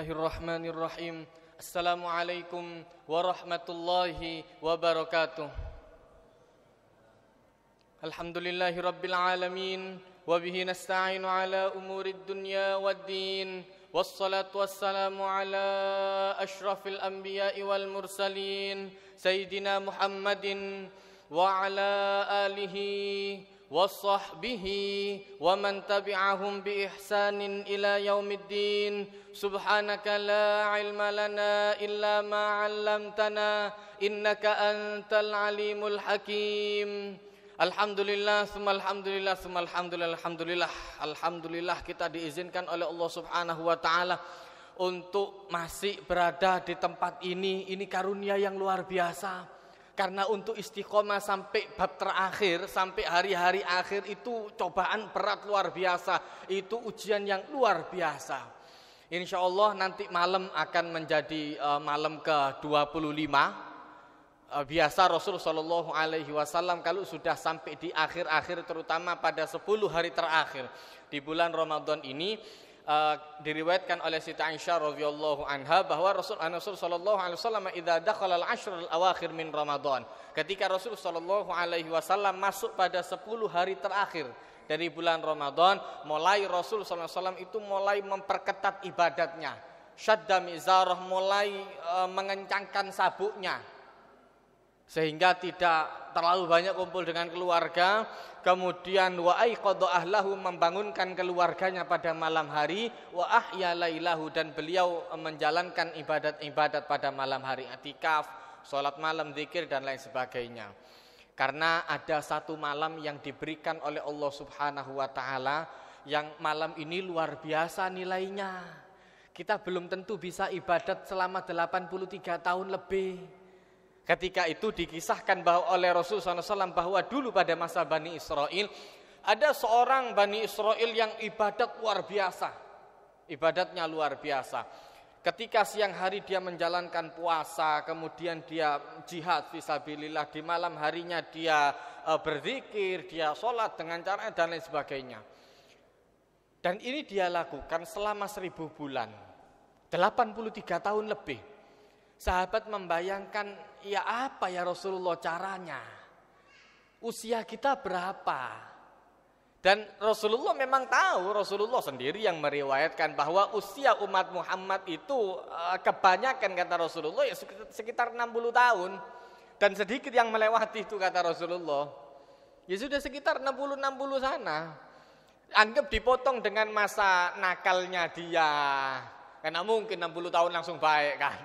Bismillahirrahmanirrahim. Assalamualaikum warahmatullahi wabarakatuh. Alhamdulillahi rabbil alamin. Wabihi nasta'inu ala umurid dunya waddin. Wassalatu wassalamu ala ashrafil anbiya'i wal mursalin. Sayyidina Muhammadin wa ala alihi wa sahbihi wa man tabi'ahum bi ihsanin ila yaumiddin. Subhanaka la ilma lana illa ma 'allamtana innaka antal alimul hakim. Alhamdulillah, summa alhamdulillah, summa alhamdulillah, alhamdulillah. Alhamdulillah kita diizinkan oleh Allah Subhanahu wa taala untuk masih berada di tempat ini. Ini karunia yang luar biasa. Karena untuk istiqomah sampai bab terakhir, sampai hari-hari akhir itu cobaan berat luar biasa. Itu ujian yang luar biasa. Insya Allah nanti malam akan menjadi malam ke-25. Biasa Rasulullah SAW kalau sudah sampai di akhir-akhir, terutama pada 10 hari terakhir di bulan Ramadan ini, diriwayatkan oleh Siti Aisyah radhiyallahu anha bahwa Rasul sallallahu alaihi wasallam idza dakhala al-ashr al-awakhir min Ramadan, ketika Rasul sallallahu alaihi wasallam masuk pada 10 hari terakhir dari bulan Ramadan, mulai Rasul sallallahu alaihi wasallam itu mulai memperketat ibadatnya, syadda mizarah, mulai mengencangkan sabuknya sehingga tidak terlalu banyak kumpul dengan keluarga. Kemudian wa aiqadha ahlahu, membangunkan keluarganya pada malam hari, wa ahya lailahu, dan beliau menjalankan ibadat-ibadat pada malam hari, i'tikaf, salat malam, zikir dan lain sebagainya. Karena ada satu malam yang diberikan oleh Allah Subhanahu wa taala yang malam ini luar biasa nilainya. Kita belum tentu bisa ibadat selama 83 tahun lebih. Ketika itu dikisahkan bahwa oleh Rasulullah SAW bahwa dulu pada masa Bani Israel ada seorang Bani Israel yang ibadat luar biasa. Ibadatnya luar biasa. Ketika siang hari dia menjalankan puasa, kemudian dia jihad fisabilillah, di malam harinya dia berzikir, dia sholat dengan cara dan lain sebagainya. Dan ini dia lakukan selama 1000 bulan, 83 tahun lebih. Sahabat membayangkan, ya apa ya Rasulullah caranya? Usia kita berapa? Dan Rasulullah memang tahu, Rasulullah sendiri yang meriwayatkan bahwa usia umat Muhammad itu kebanyakan, kata Rasulullah, ya sekitar 60 tahun. Dan sedikit yang melewati itu, kata Rasulullah. Ya sudah sekitar 60-60 sana. Anggap dipotong dengan masa nakalnya dia. Karena mungkin 60 tahun langsung baik kan.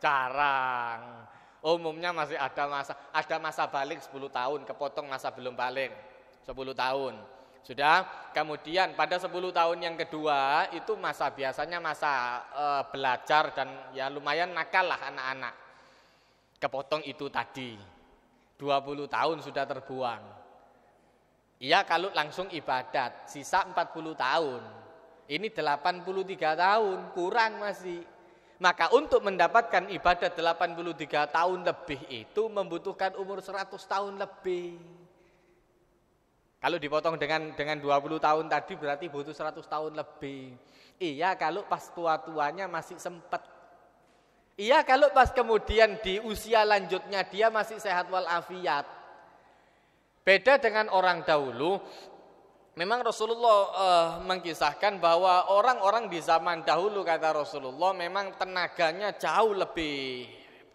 Jarang. Umumnya masih ada masa balik 10 tahun, kepotong masa belum balik 10 tahun. Sudah, kemudian pada 10 tahun yang kedua itu biasanya masa belajar dan ya lumayan nakal lah anak-anak. Kepotong itu tadi. 20 tahun sudah terbuang. Iya kalau langsung ibadat, sisa 40 tahun. Ini 83 tahun, kurang masih. Maka untuk mendapatkan ibadat 83 tahun lebih itu membutuhkan umur 100 tahun lebih. Kalau dipotong dengan 20 tahun tadi berarti butuh 100 tahun lebih. Iya kalau pas tua-tuanya masih sempat. Iya kalau pas kemudian di usia lanjutnya dia masih sehat walafiat. Beda dengan orang dahulu. Memang Rasulullah mengkisahkan bahwa orang-orang di zaman dahulu, kata Rasulullah, memang tenaganya jauh lebih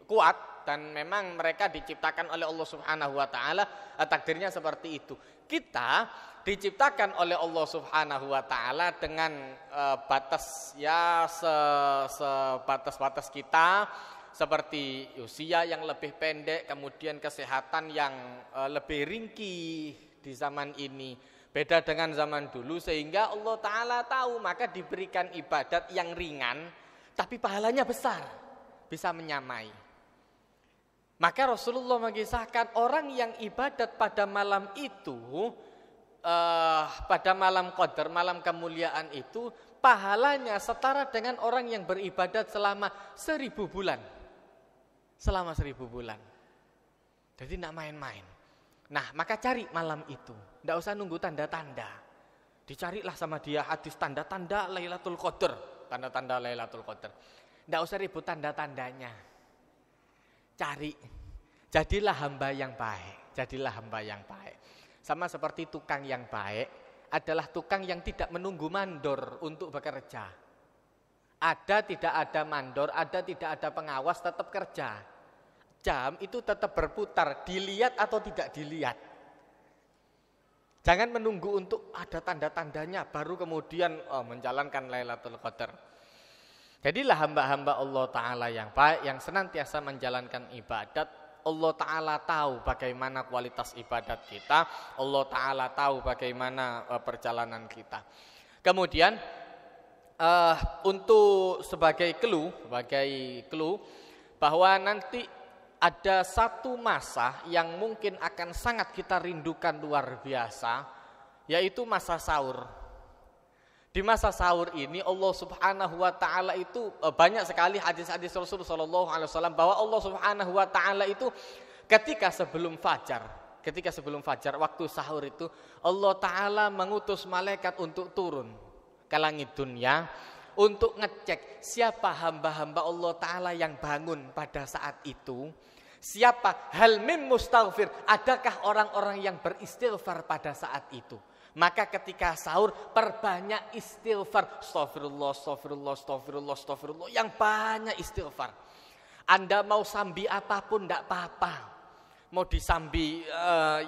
kuat dan memang mereka diciptakan oleh Allah Subhanahu wa taala, takdirnya seperti itu. Kita diciptakan oleh Allah Subhanahu wa taala dengan batas ya sebatas-batas kita, seperti usia yang lebih pendek, kemudian kesehatan yang lebih ringkih di zaman ini. Beda dengan zaman dulu, sehingga Allah Ta'ala tahu, maka diberikan ibadat yang ringan tapi pahalanya besar, bisa menyamai. Maka Rasulullah mengisahkan orang yang ibadat pada malam itu, pada malam Qadar, malam kemuliaan itu, pahalanya setara dengan orang yang beribadat selama 1000 bulan. Selama 1000 bulan. Jadi tidak main-main. Nah, maka cari malam itu. Tidak usah nunggu tanda-tanda. Dicarilah sama dia hadis tanda-tanda Lailatul Qadar. tanda-tanda Lailatul Qadar. Nggak usah ribut tanda-tandanya. Cari. Jadilah hamba yang baik. Jadilah hamba yang baik. Sama seperti tukang yang baik adalah tukang yang tidak menunggu mandor untuk bekerja. Ada tidak ada mandor, ada tidak ada pengawas, tetap kerja. Jam itu tetap berputar, dilihat atau tidak dilihat. Jangan menunggu untuk ada tanda-tandanya baru kemudian menjalankan Lailatul Qadar. Jadilah hamba-hamba Allah Ta'ala yang baik, yang senantiasa menjalankan ibadat. Allah Ta'ala tahu bagaimana kualitas ibadat kita. Allah Ta'ala tahu bagaimana perjalanan kita. Kemudian untuk sebagai clue bahwa nanti ada satu masa yang mungkin akan sangat kita rindukan luar biasa, yaitu masa sahur. Di masa sahur ini Allah Subhanahu wa taala itu banyak sekali hadis-hadis Rasulullah sallallahu alaihi wasallam bahwa Allah Subhanahu wa taala itu ketika sebelum fajar waktu sahur itu Allah taala mengutus malaikat untuk turun ke langit dunia untuk ngecek siapa hamba-hamba Allah taala yang bangun pada saat itu. Siapa hal mim mustaghfir, adakah orang-orang yang beristighfar pada saat itu? Maka ketika sahur perbanyak istighfar. Astagfirullah, astagfirullah, astagfirullah, astagfirullah. Yang banyak istighfar. Anda mau sambi apapun tidak apa-apa. Mau disambi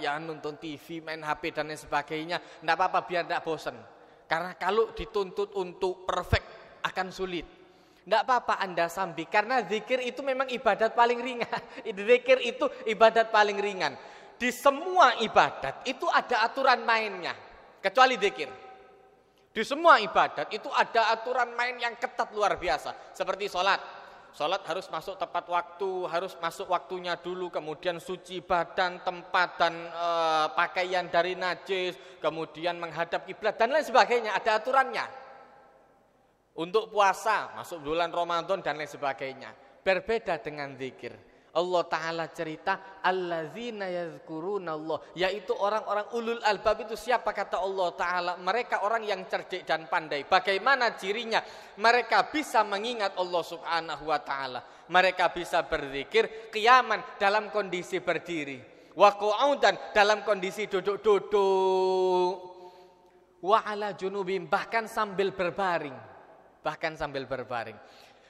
ya nonton TV, main HP dan lain sebagainya, tidak apa-apa biar tidak bosan. Karena kalau dituntut untuk perfect akan sulit. Tidak apa-apa Anda sambi, karena zikir itu memang ibadat paling ringan. Zikir itu ibadat paling ringan. Di semua ibadat itu ada aturan mainnya, kecuali zikir. Di semua ibadat itu ada aturan main yang ketat luar biasa. Seperti sholat. Sholat harus masuk tepat waktu, harus masuk waktunya dulu, kemudian suci badan, tempat dan pakaian dari najis, kemudian menghadap kiblat dan lain sebagainya, ada aturannya. Untuk puasa, masuk bulan Ramadan dan lain sebagainya. Berbeda dengan zikir. Allah Ta'ala cerita allazina yazkuruna Allah, yaitu orang-orang ulul albab. Itu siapa kata Allah Ta'ala? Mereka orang yang cerdik dan pandai. Bagaimana cirinya? Mereka bisa mengingat Allah Subhanahu wa Ta'ala. Mereka bisa berzikir qiyaman, dalam kondisi berdiri, wa qu'udan, dalam kondisi duduk-duduk, wa ala junubim, bahkan sambil berbaring.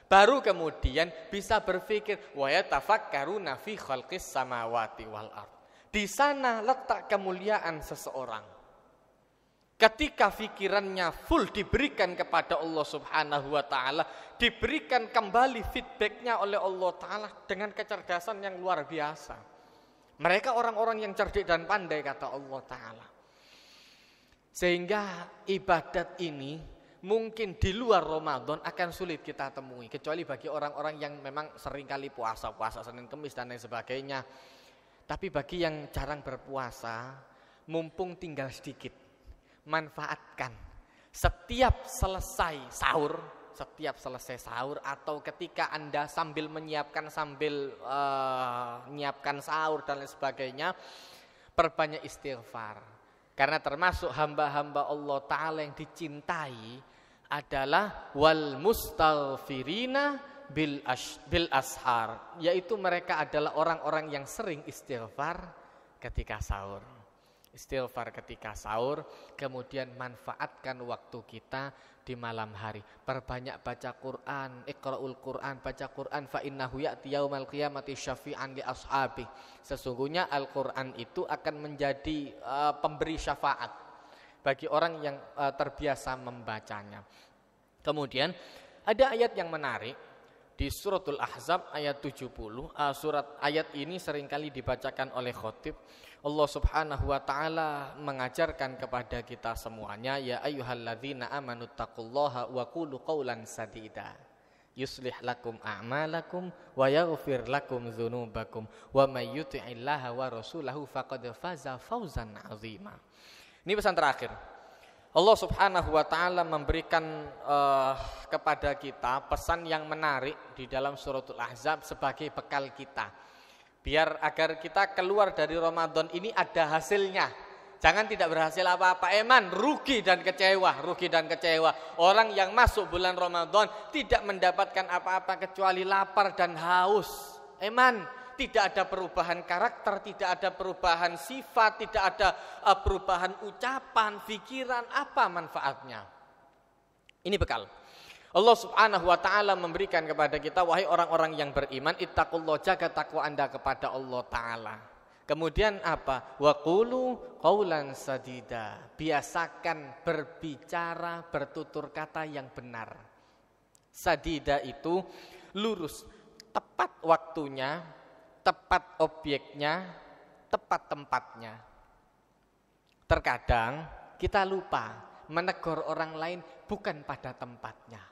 Baru kemudian bisa berpikir wa yatafakkaruna fi khalqis samawati wal ard. Di sana letak kemuliaan seseorang. Ketika pikirannya full diberikan kepada Allah Subhanahu wa taala, diberikan kembali feedbacknya oleh Allah taala dengan kecerdasan yang luar biasa. Mereka orang-orang yang cerdik dan pandai kata Allah taala. Sehingga ibadat ini mungkin di luar Ramadan akan sulit kita temui, kecuali bagi orang-orang yang memang seringkali puasa Senin Kemis dan lain sebagainya. Tapi bagi yang jarang berpuasa, mumpung tinggal sedikit, manfaatkan setiap selesai sahur atau ketika Anda sambil menyiapkan menyiapkan sahur dan lain sebagainya, perbanyak istighfar. Karena termasuk hamba-hamba Allah Ta'ala yang dicintai adalah wal mustaghfirina bil ashar, yaitu mereka adalah orang-orang yang sering istighfar ketika sahur. Istighfar ketika sahur, kemudian manfaatkan waktu kita di malam hari. Perbanyak baca Quran, iqra'ul Quran, baca Quran, fa innahu ya'ti yaumal qiyamati syafi'an li ashabi. Sesungguhnya Al-Quran itu akan menjadi pemberi syafaat bagi orang yang terbiasa membacanya. Kemudian ada ayat yang menarik di suratul Ahzab ayat 70. Ayat ini seringkali dibacakan oleh khotib. Allah Subhanahu wa taala mengajarkan kepada kita semuanya, ya ayyuhalladzina amanu taqullaha wa qulu qawlan sadida yuslih lakum a'malakum wa yaghfir lakum dzunubakum wa may yuti'illaha wa rasulahu faqad faza fawzan 'azima. Ini pesan terakhir. Allah Subhanahu wa taala memberikan kepada kita pesan yang menarik di dalam suratul Ahzab sebagai bekal kita. Biar agar kita keluar dari Ramadan ini ada hasilnya. Jangan tidak berhasil apa-apa. Eman, rugi dan kecewa, rugi dan kecewa. Orang yang masuk bulan Ramadan tidak mendapatkan apa-apa kecuali lapar dan haus. Eman, tidak ada perubahan karakter, tidak ada perubahan sifat, tidak ada perubahan ucapan, pikiran, apa manfaatnya? Ini bekal. Allah Subhanahu wa taala memberikan kepada kita, wahai orang-orang yang beriman, ittaqullah, jaga takwa Anda kepada Allah taala. Kemudian apa? Wa qulu qaulan sadida. Biasakan berbicara, bertutur kata yang benar. Sadida itu lurus, tepat waktunya, tepat objeknya, tepat tempatnya. Terkadang kita lupa menegur orang lain bukan pada tempatnya.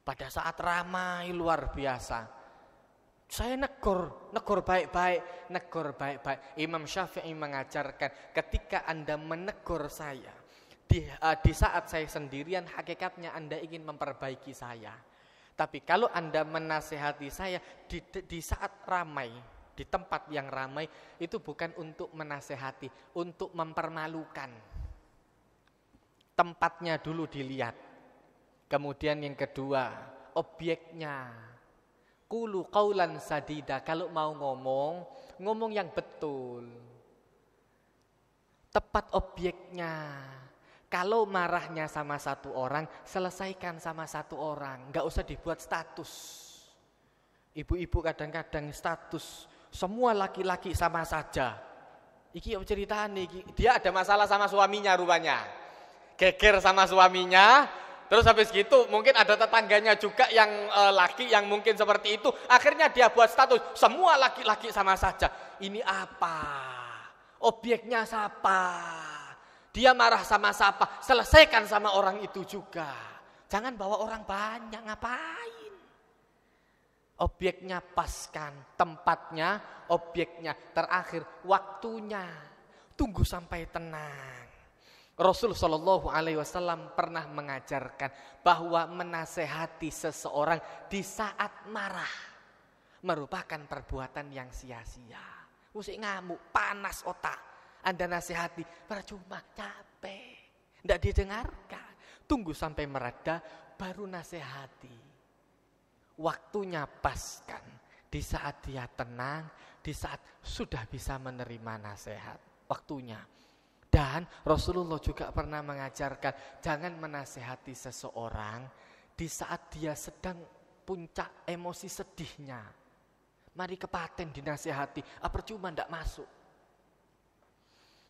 Pada saat ramai luar biasa, saya negur baik-baik. Imam Syafi'i mengajarkan, ketika Anda menegur saya, di saat saya sendirian, hakikatnya Anda ingin memperbaiki saya. Tapi kalau Anda menasehati saya di saat ramai, di tempat yang ramai, itu bukan untuk menasehati, untuk mempermalukan. Tempatnya dulu dilihat. Kemudian yang kedua, objeknya. Qulu qaulan sadida, kalau mau ngomong yang betul. Tepat objeknya. Kalau marahnya sama satu orang, selesaikan sama satu orang, enggak usah dibuat status. Ibu-ibu kadang-kadang status, semua laki-laki sama saja. Iki yang cerita nih, dia ada masalah sama suaminya rupanya. Geger sama suaminya. Terus habis gitu mungkin ada tetangganya juga yang laki yang mungkin seperti itu. Akhirnya dia buat status, semua laki-laki sama saja. Ini apa? Objeknya siapa? Dia marah sama siapa? Selesaikan sama orang itu juga. Jangan bawa orang banyak, ngapain? Objeknya paskan, tempatnya, objeknya. Terakhir, waktunya. Tunggu sampai tenang. Rasul Shallallahu Alaihi Wasallam pernah mengajarkan bahwa menasehati seseorang di saat marah merupakan perbuatan yang sia-sia. Musik ngamuk, panas otak, Anda nasihati, percuma, capek, tidak didengarkan. Tunggu sampai mereda, baru nasihati. Waktunya paskan, di saat dia tenang, di saat sudah bisa menerima nasihat. Waktunya. Dan Rasulullah juga pernah mengajarkan, jangan menasehati seseorang di saat dia sedang puncak emosi sedihnya. Mari kepaten dinasehati, percuma tidak masuk.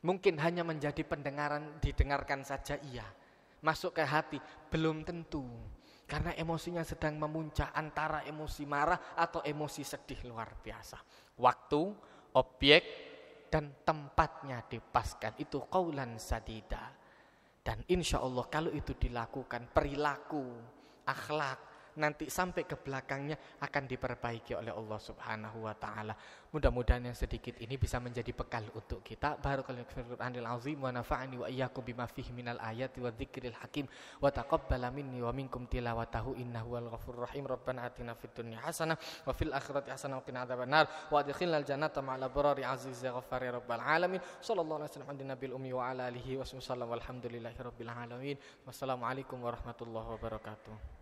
Mungkin hanya menjadi didengarkan saja iya. Masuk ke hati, belum tentu. Karena emosinya sedang memuncak antara emosi marah atau emosi sedih luar biasa. Waktu, objek, dan tempatnya dipaskan, itu qaulan sadida. Dan insya Allah kalau itu dilakukan, perilaku, akhlak, nanti sampai ke belakangnya akan diperbaiki oleh Allah Subhanahu wa taala. Mudah-mudahan yang sedikit ini bisa menjadi bekal untuk kita. Barakallahu fil Qur'anil azim wa nafa'ani wa iyyakum bima fihi minal ayati wa dzikril hakim wa taqabbala minni wa minkum tilawatahu innahu wal ghafurur rahim. Rabbana atina fid dunya hasanah wa fil akhirati hasanah wa qina adzabannar wa adkhilnal jannata ma'al abrari aziz ya ghaffar ya rabbal alamin. Sallallahu alaihi wasallam ala nabiyil ummi wa ala alihi wa sallam walhamdulillahi rabbil alamin. Wassalamualaikum warahmatullahi wabarakatuh.